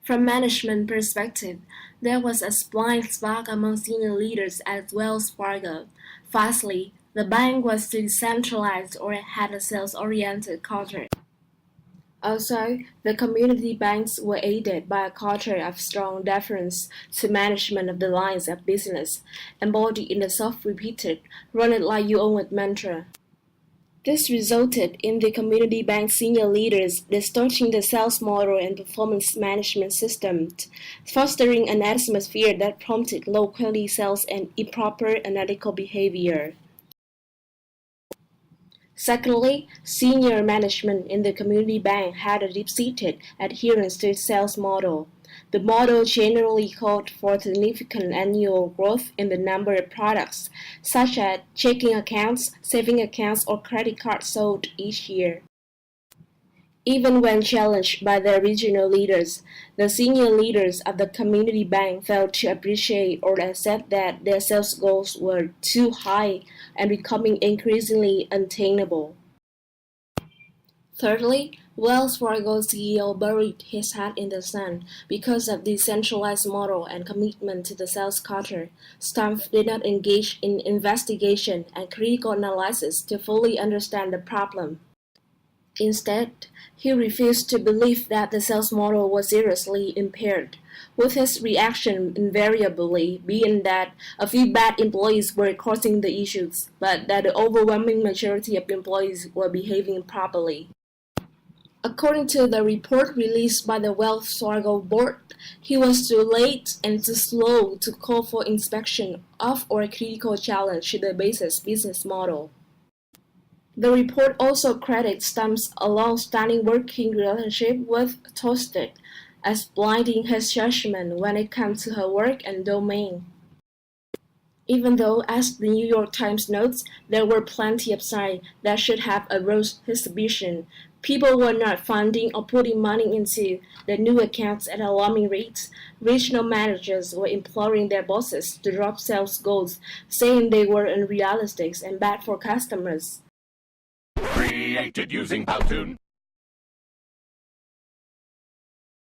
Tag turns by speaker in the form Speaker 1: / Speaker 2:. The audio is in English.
Speaker 1: From management perspective, there was a blind spot among senior leaders at Wells Fargo. Firstly, the bank was too centralized or had a sales-oriented culture. Also, the community banks were aided by a culture of strong deference to management of the lines of business, embodied in the self-repeated, run it like you own it mantra. This resulted in the community bank senior leaders distorting the sales model and performance management system, fostering an atmosphere that prompted low-quality sales and improper analytical behavior. Secondly, senior management in the community bank had a deep-seated adherence to its sales model. The model generally called for significant annual growth in the number of products, such as checking accounts, saving accounts, or credit cards sold each year. Even when challenged by their regional leaders, the senior leaders of the community bank failed to appreciate or accept that their sales goals were too high and becoming increasingly unattainable. Thirdly, Wells Fargo CEO buried his head in the sand because of the centralized model and commitment to the sales culture. Staff did not engage in investigation and critical analysis to fully understand the problem. Instead, he refused to believe that the sales model was seriously impaired, with his reaction invariably being that a few bad employees were causing the issues, but that the overwhelming majority of employees were behaving properly. According to the report released by the Wells Fargo board, he was too late and too slow to call for inspection of or a critical challenge to the basis business model. The report also credits Stump's long-standing working relationship with Toasted as blinding his judgment when it comes to her work and domain. Even though, as the New York Times notes, there were plenty of signs that should have aroused his suspicion, people were not funding or putting money into the new accounts at alarming rates. Regional managers were imploring their bosses to drop sales goals, saying they were unrealistic and bad for customers.
Speaker 2: Created using Powtoon.